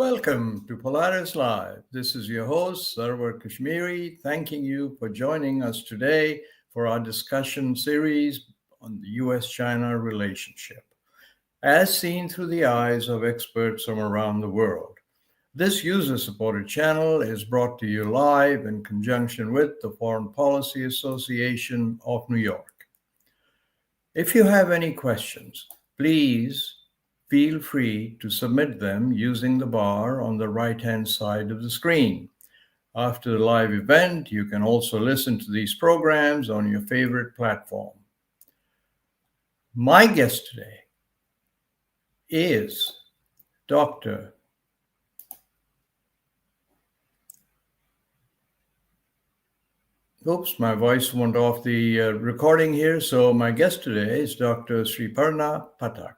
Welcome to Polaris-Live. This is your host, Sarwar Kashmeri, thanking you for joining us today for our discussion series on the U.S.-China relationship, as seen through the eyes of experts from around the world. This user-supported channel is brought to you live in conjunction with the Foreign Policy Association of New York. If you have any questions, please feel free to submit them using the bar on the right-hand side of the screen. After the live event, you can also listen to these programs on your favorite platform. My guest today is Dr. Oops, my voice went off the recording here. So my guest today is Dr. Sriparna Pathak.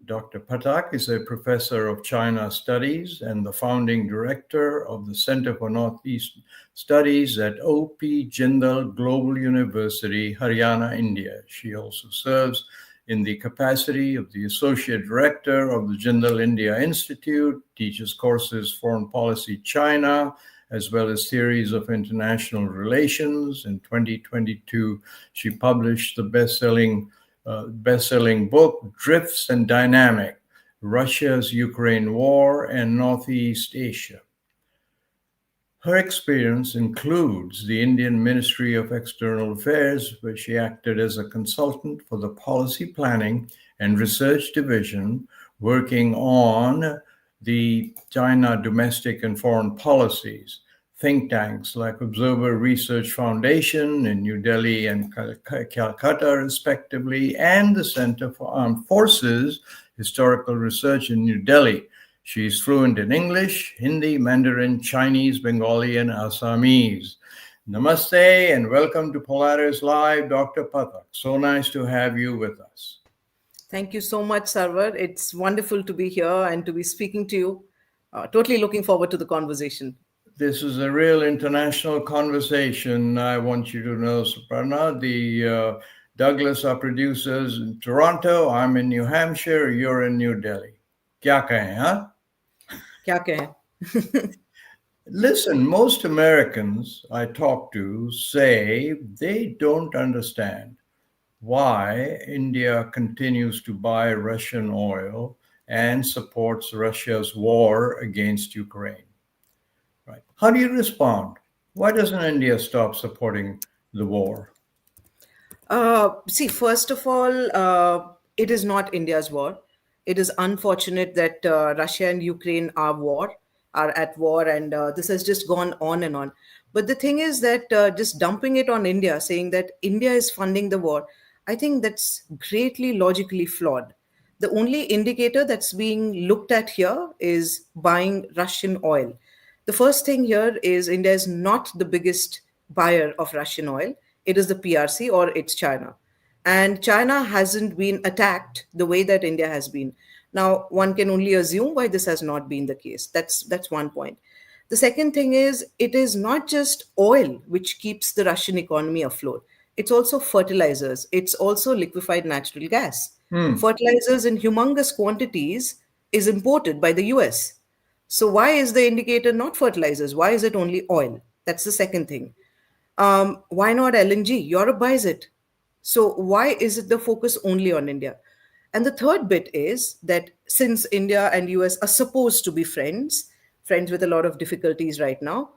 Dr. Pathak is a professor of China Studies and the founding director of the Center for Northeast Studies at OP Jindal Global University, Haryana, India. She also serves in the capacity of the associate director of the Jindal India Institute, teaches courses Foreign Policy China, as well as theories of international relations. In 2022, she published the best-selling book, Drifts and Dynamic, Russia's Ukraine War and Northeast Asia. Her experience includes the Indian Ministry of External Affairs, where she acted as a consultant for the Policy Planning and Research Division, working on the China domestic and foreign policies. Think tanks like Observer Research Foundation in New Delhi and Calcutta, respectively, and the Center for Armed Forces Historical Research in New Delhi. She is fluent in English, Hindi, Mandarin, Chinese, Bengali, and Assamese. Namaste and welcome to Polaris-Live, Dr. Pathak. So nice to have you with us. Thank you so much, Sarwar. It's wonderful to be here and to be speaking to you. Totally looking forward to the conversation. This is a real international conversation. I want you to know, Sriparna, the Douglas, our producers in Toronto. I'm in New Hampshire. You're in New Delhi. Kya kahe, huh? Kya kahe? Listen, most Americans I talk to say they don't understand why India continues to buy Russian oil and supports Russia's war against Ukraine. Right. How do you respond? Why doesn't India stop supporting the war? First of all, it is not India's war. It is unfortunate that Russia and Ukraine are at war, and this has just gone on and on. But the thing is that just dumping it on India, saying that India is funding the war, I think that's greatly logically flawed. The only indicator that's being looked at here is buying Russian oil. The first thing here is India is not the biggest buyer of Russian oil. It is the PRC, or it's China. And China hasn't been attacked the way that India has been. Now, one can only assume why this has not been the case. That's one point. The second thing is, it is not just oil which keeps the Russian economy afloat. It's also fertilizers. It's also liquefied natural gas. Fertilizers in humongous quantities is imported by the US. So why is the indicator not fertilizers? Why is it only oil? That's the second thing. Why not LNG? Europe buys it. So why is it the focus only on India? And the third bit is that since India and US are supposed to be friends with a lot of difficulties right now,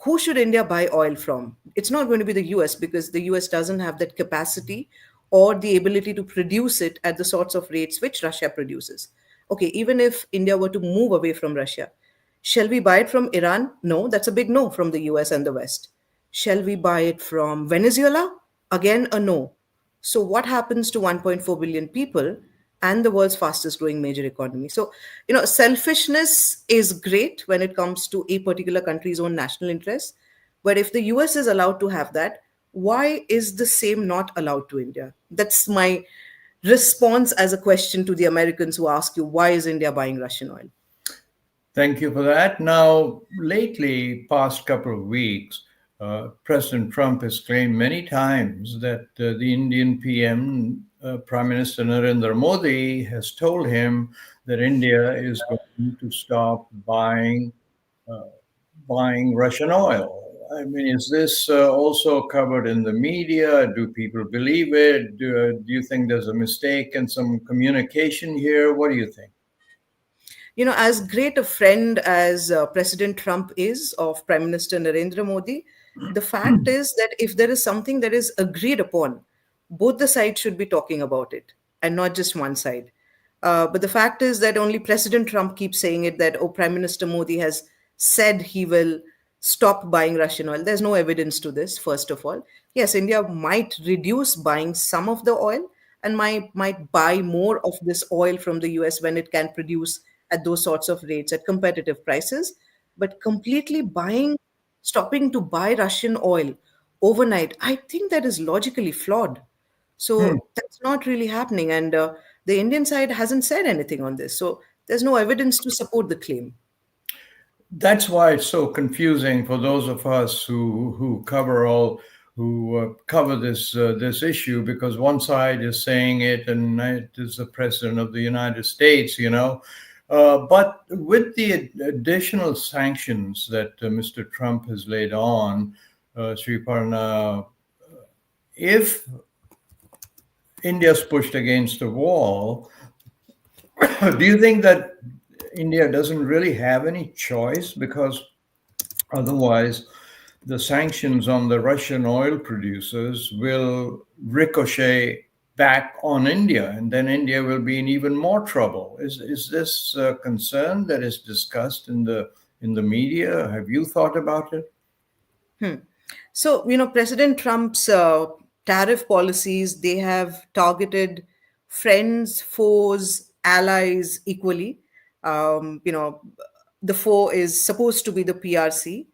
who should India buy oil from? It's not going to be the US, because the US doesn't have that capacity or the ability to produce it at the sorts of rates which Russia produces. Okay, even if India were to move away from Russia, shall we buy it from Iran? No, that's a big no from the US and the West. Shall we buy it from Venezuela? Again, a no. So what happens to 1.4 billion people and the world's fastest growing major economy? So, selfishness is great when it comes to a particular country's own national interests. But if the US is allowed to have that, why is the same not allowed to India? That's my response as a question to the Americans who ask you, why is India buying Russian oil? Thank you for that. Now, lately, past couple of weeks, President Trump has claimed many times that the Indian PM, Prime Minister Narendra Modi, has told him that India is going to stop uh, buying Russian oil. I mean, is this also covered in the media? Do people believe it? Do you think there's a mistake in some communication here? What do you think? As great a friend as President Trump is of Prime Minister Narendra Modi, the fact is that if there is something that is agreed upon, both the sides should be talking about it and not just one side. But the fact is that only President Trump keeps saying it that, oh, Prime Minister Modi has said he will stop buying Russian oil. There's no evidence to this, first of all. Yes, India might reduce buying some of the oil and might buy more of this oil from the US when it can produce at those sorts of rates at competitive prices. But completely stopping to buy Russian oil overnight, I think that is logically flawed. Hmm. So that's not really happening. And the Indian side hasn't said anything on this. So there's no evidence to support the claim. That's why it's so confusing for those of us who cover this issue, because one side is saying it and it is the president of the United States, but with the additional sanctions that Mr. Trump has laid on, Sriparna, if India's pushed against a wall, do you think that India doesn't really have any choice? Because otherwise, the sanctions on the Russian oil producers will ricochet back on India, and then India will be in even more trouble. Is this a concern that is discussed in the media? Have you thought about it? So, President Trump's tariff policies, they have targeted friends, foes, allies equally. The foe is supposed to be the PRC.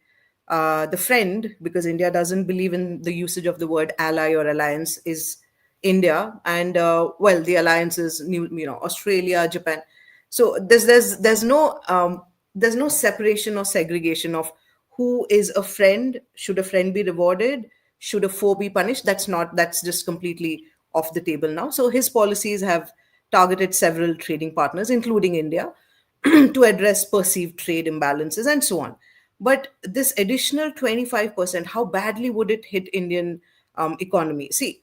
The friend, because India doesn't believe in the usage of the word ally or alliance, is India, and well, the alliance is Australia, Japan. So there's no separation or segregation of who is a friend. Should a friend be rewarded? Should a foe be punished? That's just completely off the table now. So his policies have targeted several trading partners, including India, to address perceived trade imbalances and so on. But this additional 25%, how badly would it hit Indian economy? See,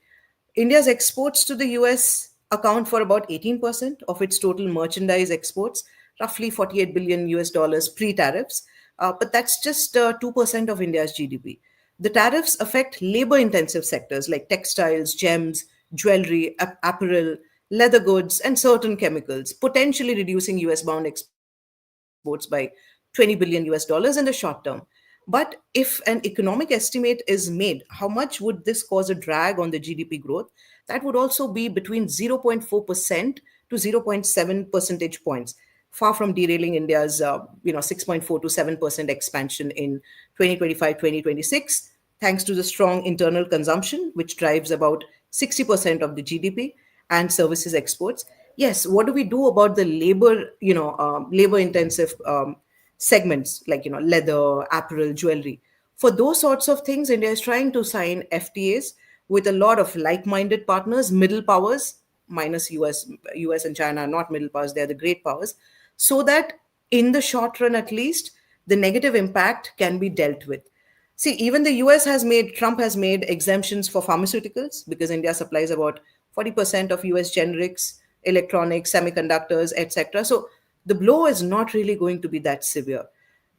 India's exports to the US account for about 18% of its total merchandise exports, roughly 48 billion US dollars pre-tariffs. But that's just 2% of India's GDP. The tariffs affect labor intensive sectors like textiles, gems, jewelry, apparel, leather goods, and certain chemicals, potentially reducing US bound exports by 20 billion US dollars in the short term. But if an economic estimate is made, how much would this cause a drag on the GDP growth? That would also be between 0.4% to 0.7 percentage points, far from derailing India's 6.4 to 7% expansion in 2025-2026, thanks to the strong internal consumption, which drives about 60% of the GDP, and services exports. Yes, what do we do about the labor intensive segments like leather, apparel, jewelry? For those sorts of things, India is trying to sign FTAs with a lot of like-minded partners, middle powers, minus US and China are not middle powers, they are the great powers, so that in the short run at least, the negative impact can be dealt with. See, even the Trump has made exemptions for pharmaceuticals because India supplies about 40% of US generics, electronics, semiconductors, etc. So the blow is not really going to be that severe.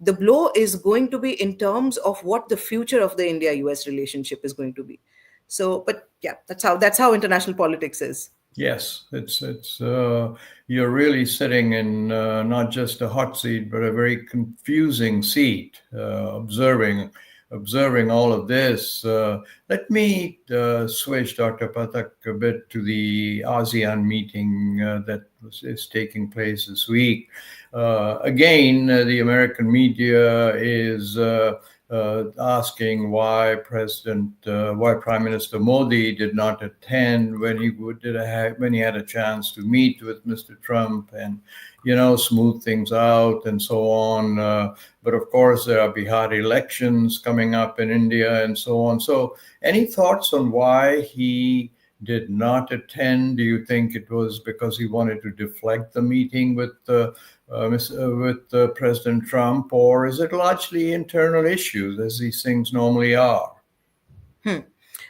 The blow is going to be in terms of what the future of the India US relationship is going to be. So, but yeah, that's how international politics is. Yes, it's you're really sitting in not just a hot seat, but a very confusing seat, observing all of this. Let me switch, Dr. Pathak, a bit to the ASEAN meeting is taking place this week. Again, the American media is asking why Prime Minister Modi did not attend when when he had a chance to meet with Mr. Trump and smooth things out and so on. But of course, there are Bihar elections coming up in India and so on. So, any thoughts on why he did not attend? Do you think it was because he wanted to deflect the meeting with President Trump, or is it largely internal issues, as these things normally are?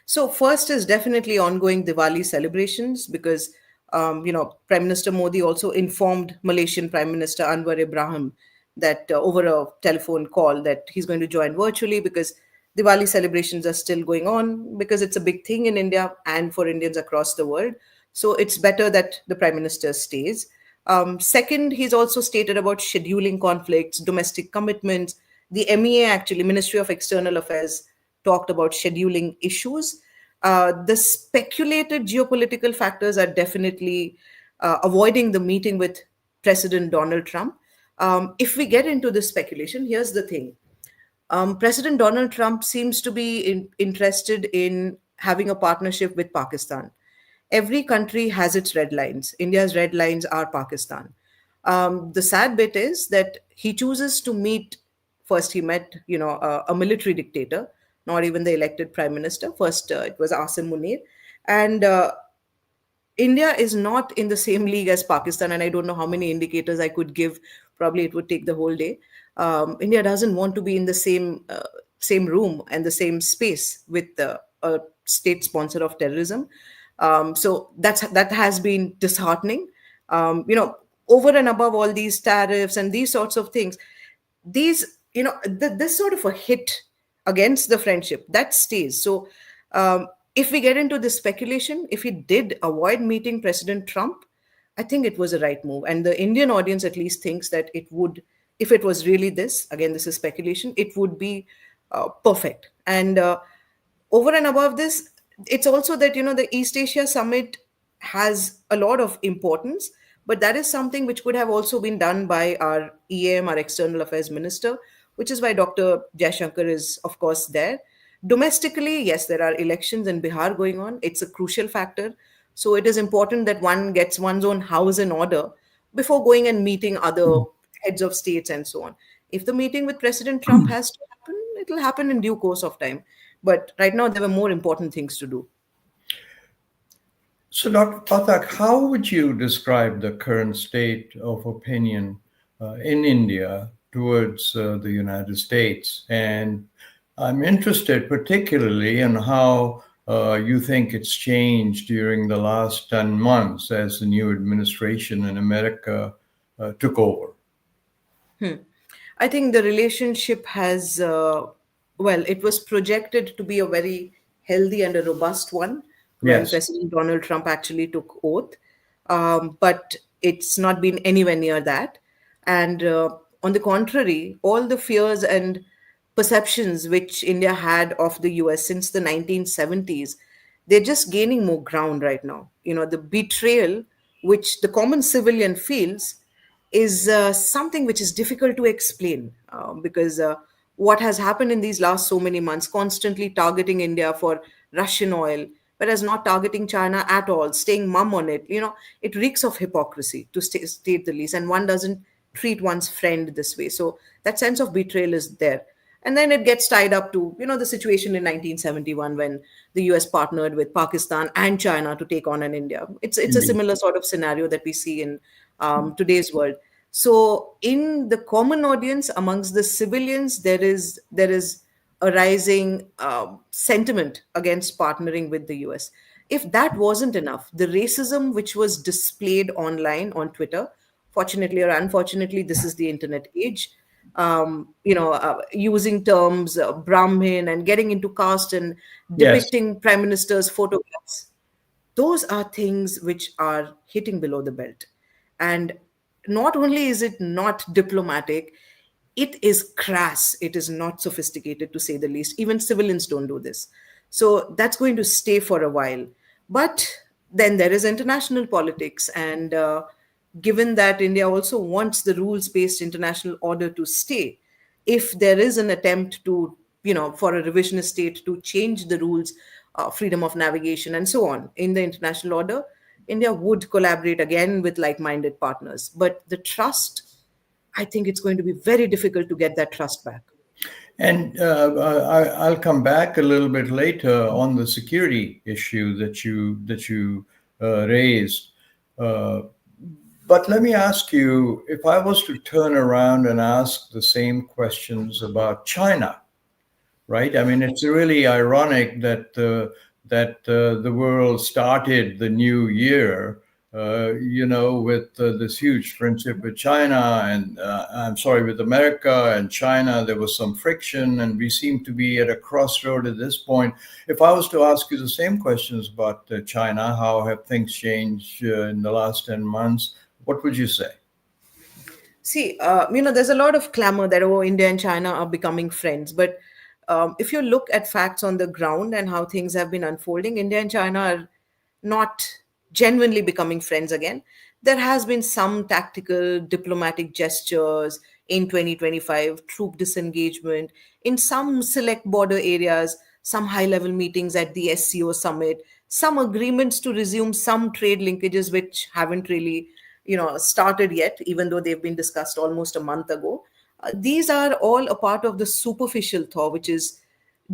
So first is definitely ongoing Diwali celebrations because Prime Minister Modi also informed Malaysian Prime Minister Anwar Ibrahim that over a telephone call that he's going to join virtually because Diwali celebrations are still going on because it's a big thing in India and for Indians across the world. So it's better that the Prime Minister stays. Second, he's also stated about scheduling conflicts, domestic commitments. The MEA, actually, Ministry of External Affairs, talked about scheduling issues. The speculated geopolitical factors are definitely avoiding the meeting with President Donald Trump. If we get into this speculation, here's the thing. President Donald Trump seems to be interested in having a partnership with Pakistan. Every country has its red lines. India's red lines are Pakistan. The sad bit is that he chooses to meet. First, he met, a military dictator, not even the elected prime minister. First, it was Asim Munir, and India is not in the same league as Pakistan, and I don't know how many indicators I could give. Probably it would take the whole day. India doesn't want to be in the same room and the same space with a state sponsor of terrorism. So that has been disheartening. Over and above all these tariffs and these sorts of things, this sort of a hit against the friendship that stays. So if we get into this speculation, if he did avoid meeting President Trump, I think it was a right move. And the Indian audience at least thinks that it would, if it was really this, again, this is speculation, it would be perfect. And over and above this, it's also that, the East Asia Summit has a lot of importance, but that is something which could have also been done by our EAM, our External Affairs Minister, which is why Dr. Jaishankar is, of course, there. Domestically, yes, there are elections in Bihar going on. It's a crucial factor. So it is important that one gets one's own house in order before going and meeting other heads of states and so on. If the meeting with President Trump has to happen, it will happen in due course of time. But right now, there were more important things to do. So, Dr. Pathak, how would you describe the current state of opinion in India towards the United States? And I'm interested particularly in how you think it's changed during the last 10 months as the new administration in America took over. I think the relationship has, it was projected to be a very healthy and a robust one when Yes. President Donald Trump actually took oath. But it's not been anywhere near that. And on the contrary, all the fears and perceptions which India had of the US since the 1970s, they're just gaining more ground right now. The betrayal which the common civilian feels is something which is difficult to explain because what has happened in these last so many months, constantly targeting India for Russian oil, whereas not targeting China at all, staying mum on it, it reeks of hypocrisy, to state the least, and one doesn't treat one's friend this way. So that sense of betrayal is there. And then it gets tied up to, the situation in 1971 when the US partnered with Pakistan and China to take on an India. It's a similar sort of scenario that we see in today's world. So in the common audience, amongst the civilians, there is a rising sentiment against partnering with the US. If that wasn't enough, the racism which was displayed online on Twitter, fortunately or unfortunately, this is the internet age, using terms Brahmin and getting into caste and Yes. depicting prime ministers' photographs. Those are things which are hitting below the belt. And not only is it not diplomatic, it is crass. It is not sophisticated, to say the least. Even civilians don't do this. So that's going to stay for a while. But then there is international politics. And given that India also wants the rules-based international order to stay, if there is an attempt to for a revisionist state to change the rules, freedom of navigation, and so on in the international order, India would collaborate again with like minded partners. But the trust, I think it's going to be very difficult to get that trust back. And I'll come back a little bit later on the security issue that you raised. Uh, but let me ask you, if I was to turn around and ask the same questions about China, right? I mean, it's really ironic that the world started the new year, with this huge friendship with China, and I'm sorry, with America and China. There was some friction, and we seem to be at a crossroad at this point. If I was to ask you the same questions about China, how have things changed in the last 10 months? What would you say? See, there's a lot of clamor that, oh, India and China are becoming friends. But if you look at facts on the ground and how things have been unfolding, India and China are not genuinely becoming friends again. There has been some tactical diplomatic gestures in 2025, troop disengagement in some select border areas, some high level meetings at the SCO summit, some agreements to resume some trade linkages which haven't really started yet, even though they've been discussed almost a month ago. These are all a part of the superficial thaw, which is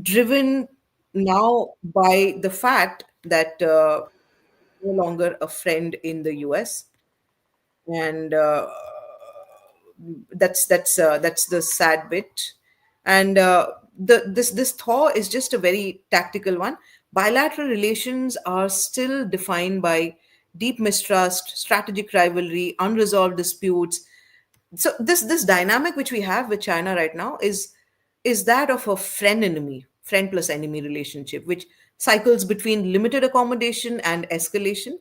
driven now by the fact that no longer a friend in the US, and that's the sad bit. And this thaw is just a very tactical one. Bilateral relations are still defined by deep mistrust, strategic rivalry, unresolved disputes. So this dynamic which we have with China right now is that of a friend plus enemy relationship, which cycles between limited accommodation and escalation.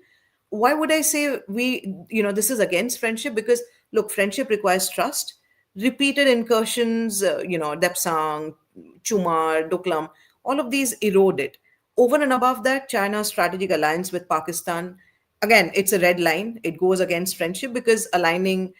Why would I say this is against friendship? Because look, friendship requires trust. Repeated incursions, Depsang, Chumar, Doklam, all of these erode it. Over and above that, China's strategic alliance with Pakistan, again, it's a red line. It goes against friendship because aligning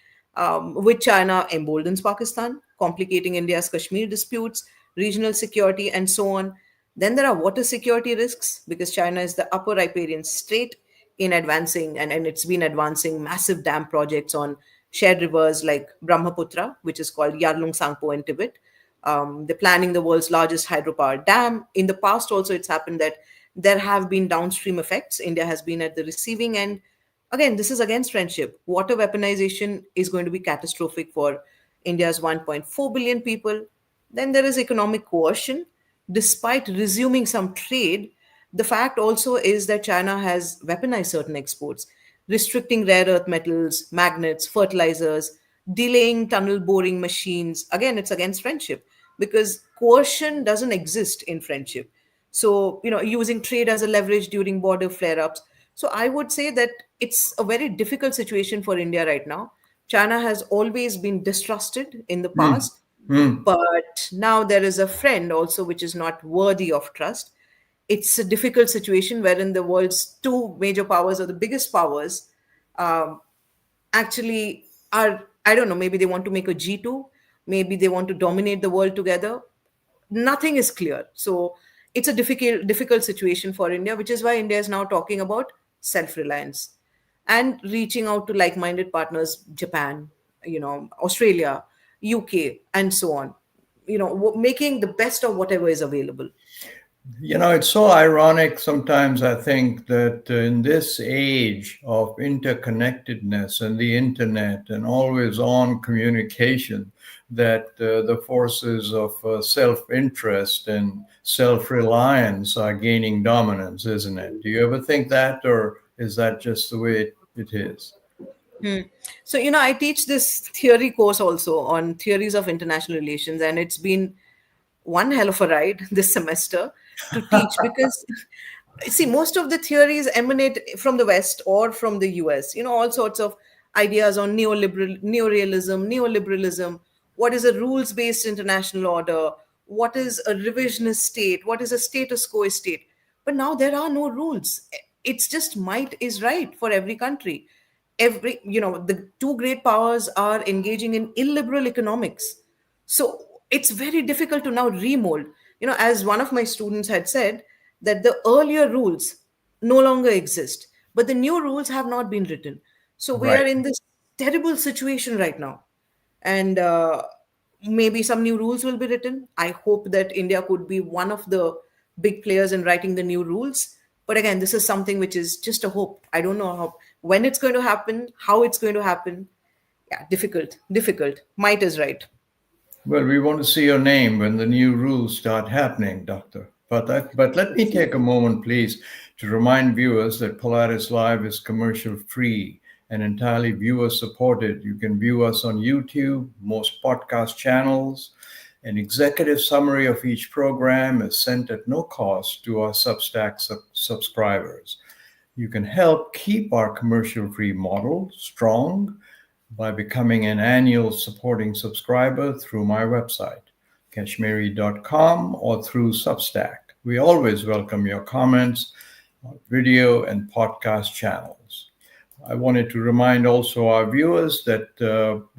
with China emboldens Pakistan, complicating India's Kashmir disputes, regional security, and so on. Then there are water security risks because China is the upper riparian state in advancing, and it's been advancing massive dam projects on shared rivers like Brahmaputra, which is called Yarlung Sangpo in Tibet. They're planning the world's largest hydropower dam. In the past, also, it's happened that there have been downstream effects. India has been at the receiving end. Again, this is against friendship. Water weaponization is going to be catastrophic for India's 1.4 billion people. Then there is economic coercion. Despite resuming some trade, the fact also is that China has weaponized certain exports, restricting rare earth metals, magnets, fertilizers, delaying tunnel boring machines. Again, it's against friendship because coercion doesn't exist in friendship. So, using trade as a leverage during border flare ups. So, I would say that it's a very difficult situation for India right now. China has always been distrusted in the Hmm. past, Hmm. but now there is a friend also which is not worthy of trust. It's a difficult situation wherein the world's two major powers or the biggest powers um, actually are, I don't know, maybe they want to make a G2, maybe they want to dominate the world together. Nothing is clear. So it's a difficult situation for India, which is why India is now talking about self-reliance and reaching out to like-minded partners, Japan, Australia, UK, and so on. Making the best of whatever is available. It's so ironic sometimes, I think, that in this age of interconnectedness and the internet and always on communication, that the forces of self interest and self reliance are gaining dominance, isn't it? Do you ever think that, or is that just the way it is? Hmm. So, I teach this theory course also on theories of international relations, and it's been one hell of a ride this semester to teach because see, most of the theories emanate from the West or from the US. All sorts of ideas on neoliberalism. What is a rules based international order? What is a revisionist state? What is a status quo state? But now there are no rules. It's just might is right for every country. The two great powers are engaging in illiberal economics. So it's very difficult to now remold. As one of my students had said, that the earlier rules no longer exist, but the new rules have not been written. So we Right. are in this terrible situation right now. And maybe some new rules will be written. I hope that India could be one of the big players in writing the new rules. But again, this is something which is just a hope. I don't know when it's going to happen, how it's going to happen. Yeah, difficult, difficult. Might is right. Well, we want to see your name when the new rules start happening, Doctor. But let me take a moment, please, to remind viewers that Polaris Live is commercial free and entirely viewer supported. You can view us on YouTube, most podcast channels. An executive summary of each program is sent at no cost to our Substack subscribers. You can help keep our commercial free model strong by becoming an annual supporting subscriber through my website, kashmeri.com, or through Substack. We always welcome your comments on video and podcast channels. I wanted to remind also our viewers that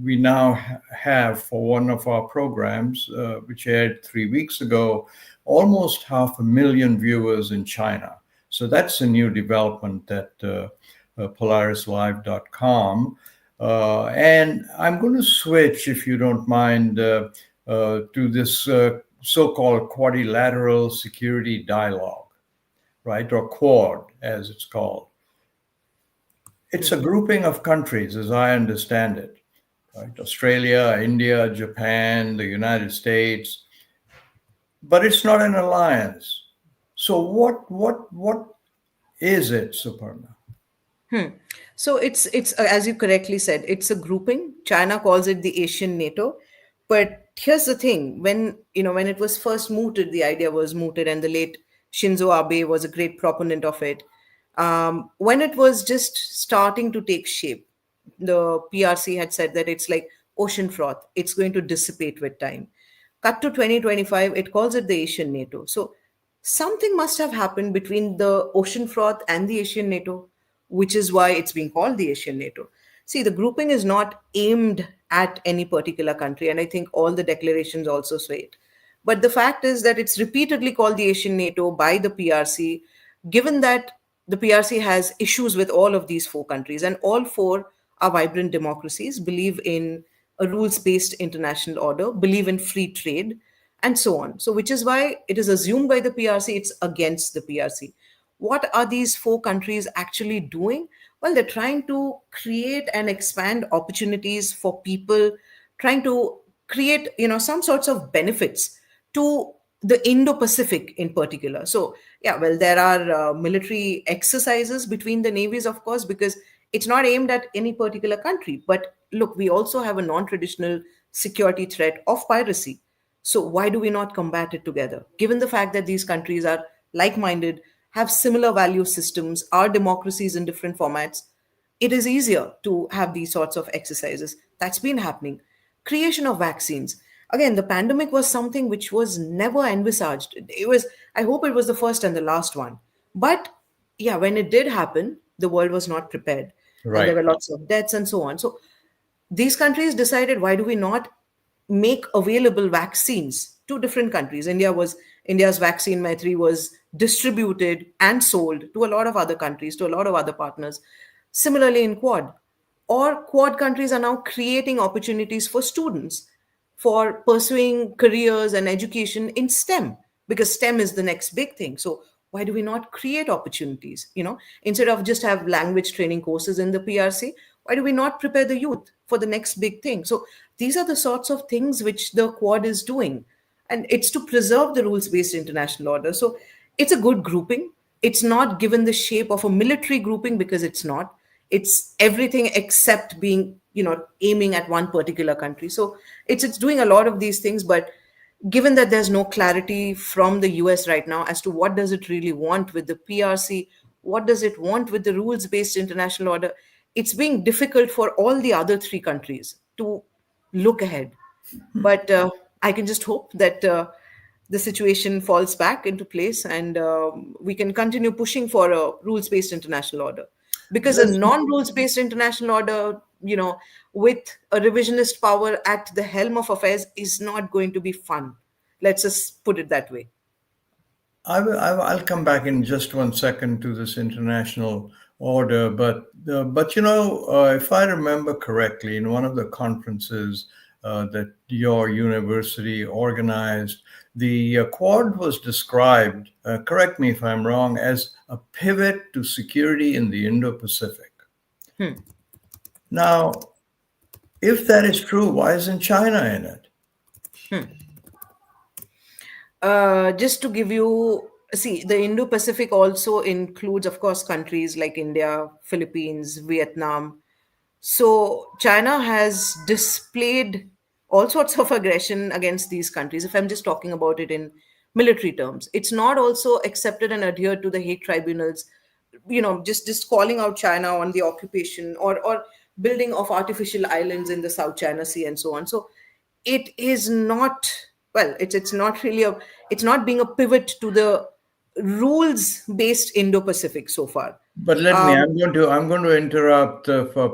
we now have, for one of our programs, which aired 3 weeks ago, almost 500,000 viewers in China. So that's a new development at polarislive.com. And I'm going to switch, if you don't mind, to this so-called quadrilateral security dialogue, right? Or Quad, as it's called. It's a grouping of countries, as I understand it, right? Australia, India, Japan, the United States, but it's not an alliance. So what is it, Suparna? So it's as you correctly said, it's a grouping. China calls it the Asian NATO. But here's the thing: when it was first mooted, the idea was mooted, and the late Shinzo Abe was a great proponent of it. When it was just starting to take shape, the PRC had said that it's like ocean froth; it's going to dissipate with time. Cut to 2025, it calls it the Asian NATO. So something must have happened between the ocean froth and the Asian NATO, which is why it's being called the Asian NATO. See, the grouping is not aimed at any particular country, and I think all the declarations also say it. But the fact is that it's repeatedly called the Asian NATO by the PRC, given that the PRC has issues with all of these four countries, and all four are vibrant democracies, believe in a rules based international order, believe in free trade, and so on. So, which is why it is assumed by the PRC it's against the PRC. What are these four countries actually doing? Well, they're trying to create and expand opportunities for people, trying to create, some sorts of benefits to the Indo-Pacific in particular. So, yeah, well, there are military exercises between the navies, of course, because it's not aimed at any particular country. But look, we also have a non-traditional security threat of piracy. So why do we not combat it together? Given the fact that these countries are like-minded, have similar value systems, are democracies in different formats, it is easier to have these sorts of exercises. That's been happening. Creation of vaccines. Again, the pandemic was something which was never envisaged. I hope it was the first and the last one. But yeah, when it did happen, the world was not prepared. And there Right. were lots of deaths and so on. So these countries decided, why do we not make available vaccines to different countries? India's vaccine Maitri was distributed and sold to a lot of other countries, to a lot of other partners. Similarly in Quad, or Quad countries are now creating opportunities for students for pursuing careers and education in STEM, because STEM is the next big thing. So why do we not create opportunities? Instead of just have language training courses in the PRC, why do we not prepare the youth for the next big thing? So these are the sorts of things which the Quad is doing, and it's to preserve the rules-based international order. So it's a good grouping. It's not given the shape of a military grouping, because it's not. It's everything except being, aiming at one particular country. So it's doing a lot of these things, but given that there's no clarity from the US right now as to what does it really want with the PRC, what does it want with the rules-based international order, it's being difficult for all the other three countries to look ahead. But I can just hope that the situation falls back into place, and we can continue pushing for a rules-based international order. Because a Let's non-rules-based international order with a revisionist power at the helm of affairs is not going to be fun. Let's just put it that way. I'll come back in just 1 second to this international order, but if I remember correctly, in one of the conferences that your university organized, the Quad was described, correct me if I'm wrong, as a pivot to security in the Indo-Pacific. Now, if that is true, why isn't China in it? Just to give you, see, the Indo-Pacific also includes, of course, countries like India, Philippines, Vietnam. So China has displayed all sorts of aggression against these countries. If I'm just talking about it in military terms, it's not also accepted and adhered to the Hague tribunals. Just calling out China on the occupation, or building of artificial islands in the South China Sea and so on. So it is not, well, it's not really it's not being a pivot to the rules based Indo-Pacific so far. But I'm going to interrupt.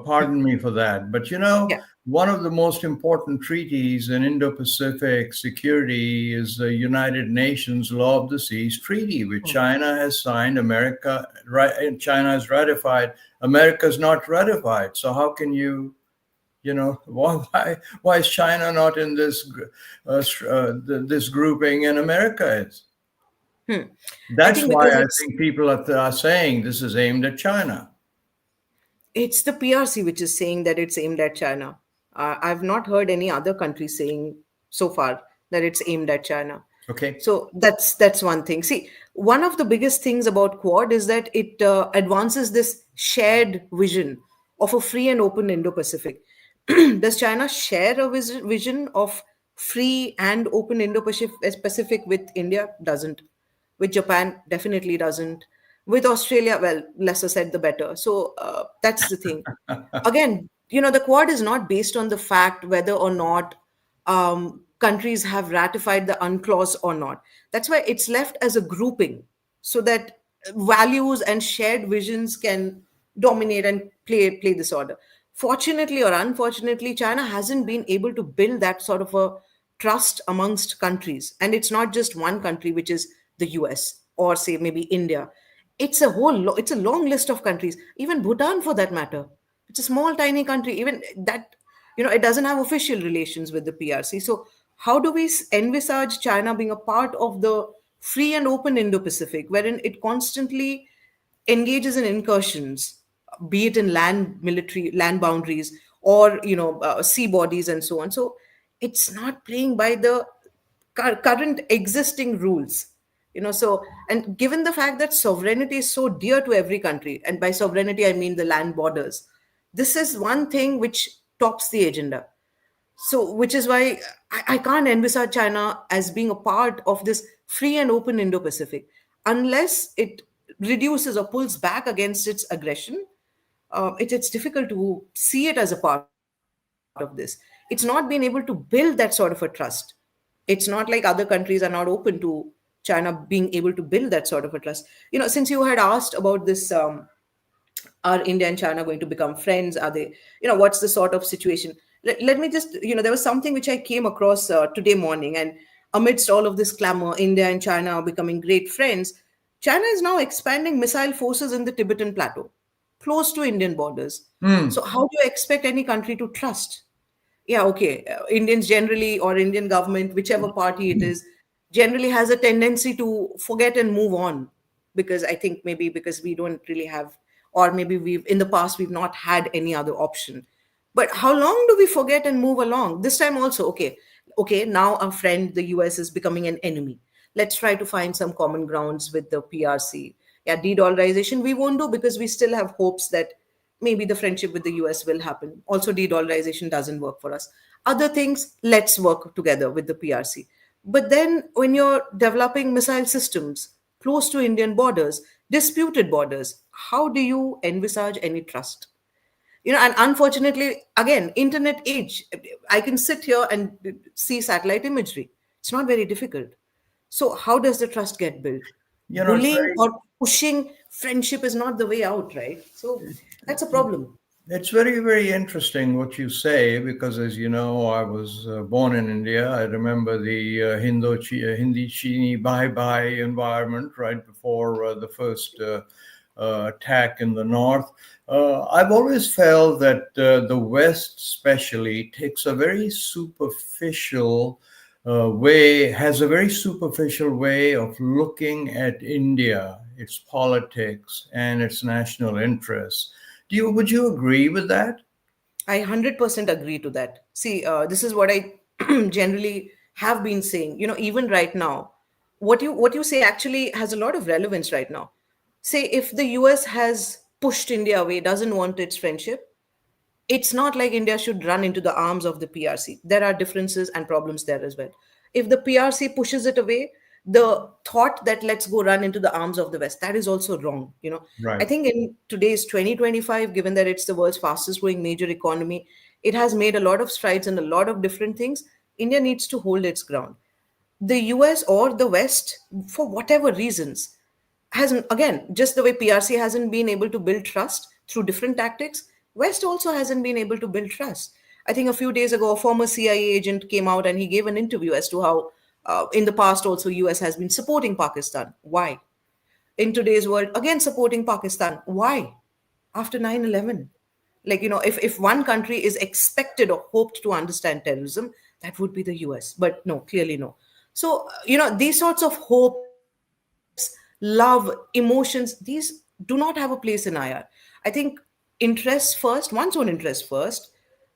Pardon me for that. But Yeah. one of the most important treaties in Indo-Pacific security is the United Nations Law of the Seas Treaty, which China has signed. China has ratified. America's not ratified. So how can why is China not in this grouping and America is? That's think why because I think people are saying this is aimed at China. it's the PRC which is saying that it's aimed at China. I've not heard any other country saying so far that it's aimed at China. Okay. So that's one thing. See, one of the biggest things about Quad is that it advances this shared vision of a free and open Indo-Pacific. Does China share a vision of free and open Indo-Pacific with India? Doesn't. With Japan, definitely doesn't. With Australia, well, lesser said the better. So that's the thing. Again, the Quad is not based on the fact whether or not countries have ratified the UNCLOS or not. That's why it's left as a grouping, so that values and shared visions can dominate and play this order. Fortunately or unfortunately, China hasn't been able to build that sort of a trust amongst countries. And it's not just one country, which is the US, or say maybe India. It's it's a long list of countries, even Bhutan for that matter. It's a small, tiny country. Even that, it doesn't have official relations with the PRC. So how do we envisage China being a part of the free and open Indo-Pacific, wherein it constantly engages in incursions, be it in land boundaries, or sea bodies and so on? So it's not playing by the current existing rules. So, and given the fact that sovereignty is so dear to every country, and by sovereignty I mean the land borders, this is one thing which tops the agenda. So, which is why I can't envisage China as being a part of this free and open Indo-Pacific unless it reduces or pulls back against its aggression. It's difficult to see it as a part of this. It's not been able to build that sort of a trust. It's not like other countries are not open to China being able to build that sort of a trust. Since you had asked about this, are India and China going to become friends? Are they, what's the sort of situation? Let me just, there was something which I came across today morning, and amidst all of this clamor, India and China are becoming great friends. China is now expanding missile forces in the Tibetan plateau, close to Indian borders. So how do you expect any country to trust? Yeah, okay. Indians generally, or Indian government, whichever party it is, generally has a tendency to forget and move on, because I think maybe because we don't really have, or maybe in the past we've not had any other option. But how long do we forget and move along? This time also, okay, now our friend, the US, is becoming an enemy. Let's try to find some common grounds with the PRC. Yeah, de-dollarization we won't do because we still have hopes that maybe the friendship with the US will happen. Also, de-dollarization doesn't work for us. Other things, let's work together with the PRC. But then when you're developing missile systems close to Indian borders, disputed borders, how do you envisage any trust? And unfortunately, again, internet age, I can sit here and see satellite imagery. It's not very difficult. So how does the trust get built? It's Bullying very or pushing friendship is not the way out, right? So that's a problem. It's very, very interesting what you say because, as you know, I was born in India. I remember the Hindi Chini bye bye environment right before the first attack in the north. I've always felt that the West, especially, takes a very superficial has a very superficial way of looking at India, its politics, and its national interests. Would you agree with that? I 100% agree to that. See, this is what I generally have been saying. Even right now, what you say actually has a lot of relevance right now. Say, if the US has pushed India away, doesn't want its friendship, it's not like India should run into the arms of the PRC. There are differences and problems there as well. If the PRC pushes it away, the thought that let's go run into the arms of the West, that is also wrong. I Right. think in today's 2025, given that it's the world's fastest growing major economy, it has made a lot of strides in a lot of different things. India needs to hold its ground. The US or the West, for whatever reasons, hasn't, again, just the way PRC hasn't been able to build trust through different tactics, West also hasn't been able to build trust. I think a few days ago, a former CIA agent came out and he gave an interview as to how, in the past, also US has been supporting Pakistan. Why? In today's world, again supporting Pakistan. Why? After 9/11, like, if one country is expected or hoped to understand terrorism, that would be the US. But no, clearly no. So, these sorts of hopes, love, emotions, these do not have a place in IR. I think interests first, one's own interests first,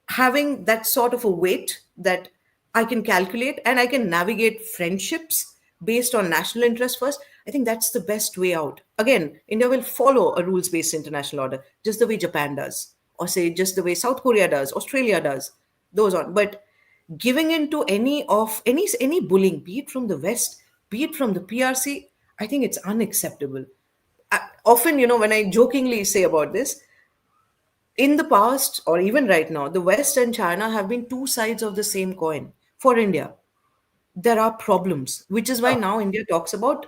having that sort of a weight that I can calculate and I can navigate friendships based on national interest first, I think that's the best way out. Again, India will follow a rules based international order, just the way Japan does, or say just the way South Korea does, Australia does, those on. But giving in to any bullying, be it from the West, be it from the PRC, I think it's unacceptable. Often, when I jokingly say about this, in the past or even right now, the West and China have been two sides of the same coin for India. There are problems, which is why now India talks about,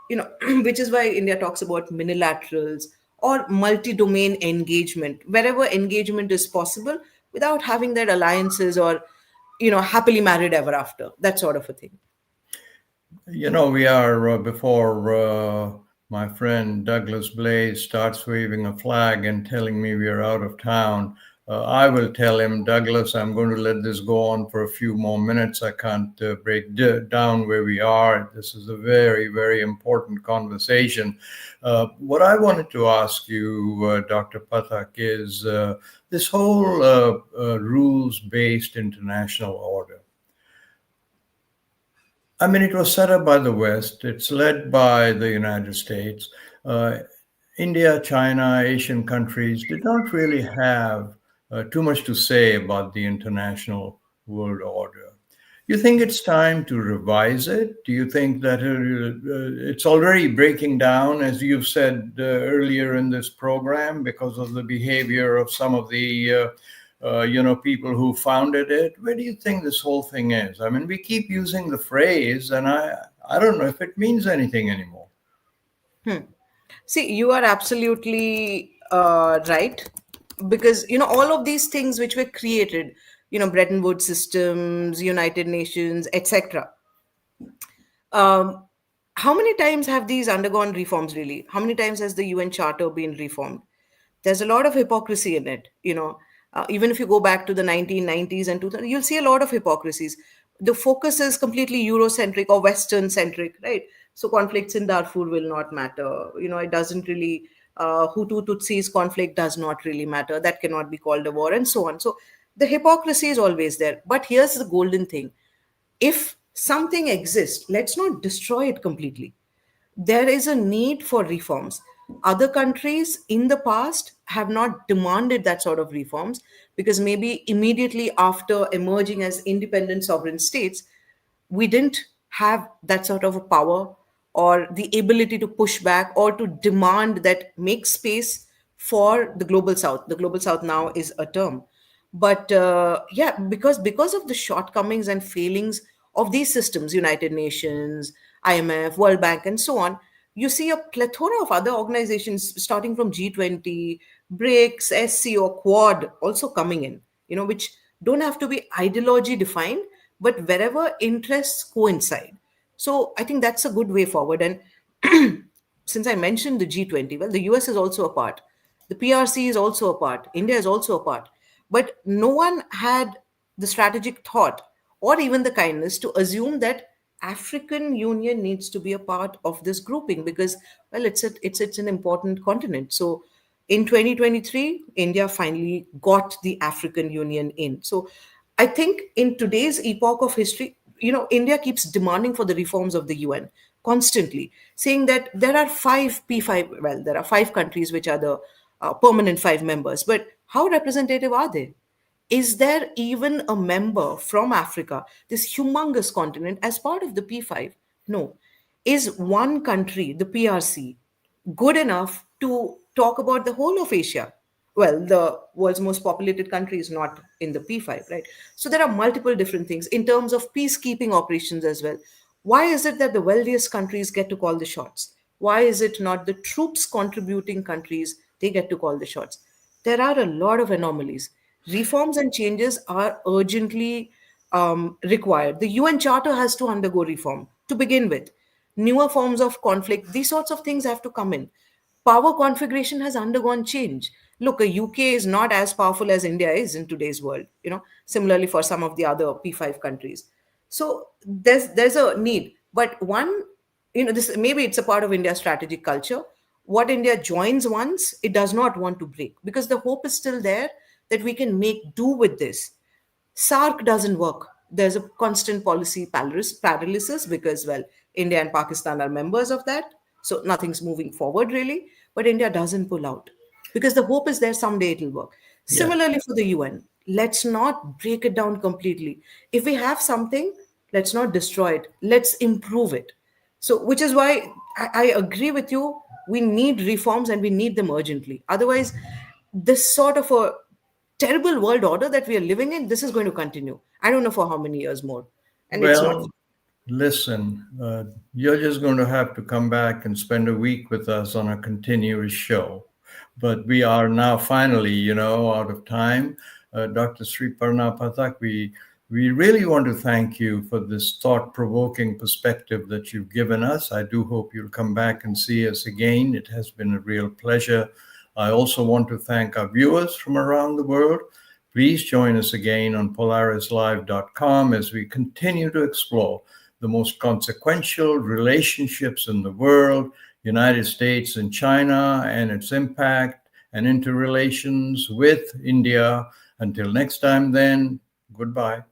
which is why India talks about minilaterals or multi-domain engagement, wherever engagement is possible without having that alliances or, happily married ever after, that sort of a thing. We are before my friend Douglas Blaze starts waving a flag and telling me we are out of town. I will tell him, Douglas, I'm going to let this go on for a few more minutes. I can't down where we are. This is a very, very important conversation. What I wanted to ask you, Dr. Pathak, is this whole rules-based international order. I mean, it was set up by the West. It's led by the United States. Uh, India, China, Asian countries did not really have too much to say about the international world order. You think it's time to revise it? Do you think that it's already breaking down, as you've said earlier in this program, because of the behavior of some of the people who founded it? Where do you think this whole thing is? I mean, we keep using the phrase, and I don't know if it means anything anymore. See, you are absolutely right, because all of these things which were created, Bretton Woods systems, United Nations, etc. Um, how many times have these undergone reforms really? How many times has the UN Charter been reformed? There's a lot of hypocrisy in it. Even if you go back to the 1990s and 2000, you'll see a lot of hypocrisies. The focus is completely Eurocentric or Western centric, right? So conflicts in Darfur will not matter. It doesn't really, Hutu Tutsis conflict does not really matter. That cannot be called a war, and so on. So the hypocrisy is always there. But here's the golden thing: if something exists, let's not destroy it completely. There is a need for reforms. Other countries in the past have not demanded that sort of reforms because maybe immediately after emerging as independent sovereign states, we didn't have that sort of a power or the ability to push back or to demand that make space for the global south. The global south now is a term, but yeah, because of the shortcomings and failings of these systems, United Nations, IMF, World Bank, and so on, you see a plethora of other organizations starting from G20, BRICS, SC or Quad also coming in, which don't have to be ideology defined, but wherever interests coincide. So I think that's a good way forward. And since I mentioned the G20, well, the US is also a part. The PRC is also a part. India is also a part. But no one had the strategic thought or even the kindness to assume that African Union needs to be a part of this grouping because, well, it's an important continent. So in 2023, India finally got the African Union in. So I think in today's epoch of history, India keeps demanding for the reforms of the UN constantly, saying that there are five P5, well, there are five countries which are the permanent five members, but how representative are they? Is there even a member from Africa, this humongous continent, as part of the P5? No. Is one country, the PRC, good enough to talk about the whole of Asia? Well, the world's most populated country is not in the P5, right? So there are multiple different things in terms of peacekeeping operations as well. Why is it that the wealthiest countries get to call the shots? Why is it not the troops contributing countries, they get to call the shots? There are a lot of anomalies. Reforms and changes are urgently required. The UN Charter has to undergo reform to begin with. Newer forms of conflict, these sorts of things have to come in. Power configuration has undergone change. Look, a UK is not as powerful as India is in today's world, similarly for some of the other P5 countries. So there's a need. But one, this maybe it's a part of India's strategic culture. What India joins once, it does not want to break because the hope is still there that we can make do with this. SARC doesn't work. There's a constant policy paralysis because, well, India and Pakistan are members of that. So nothing's moving forward really. But India doesn't pull out because the hope is there someday it'll work. Yeah. Similarly for the UN, let's not break it down completely. If we have something, let's not destroy it. Let's improve it. So, which is why I agree with you. We need reforms and we need them urgently. Otherwise, this sort of a terrible world order that we are living in, this is going to continue. I don't know for how many years more. And it's not. Well, listen, you're just going to have to come back and spend a week with us on a continuous show. But we are now finally, out of time. Dr. Sriparna Pathak, we really want to thank you for this thought-provoking perspective that you've given us. I do hope you'll come back and see us again. It has been a real pleasure. I also want to thank our viewers from around the world. Please join us again on Polaris-Live.com as we continue to explore the most consequential relationships in the world, United States and China, and its impact and interrelations with India. Until next time then, goodbye.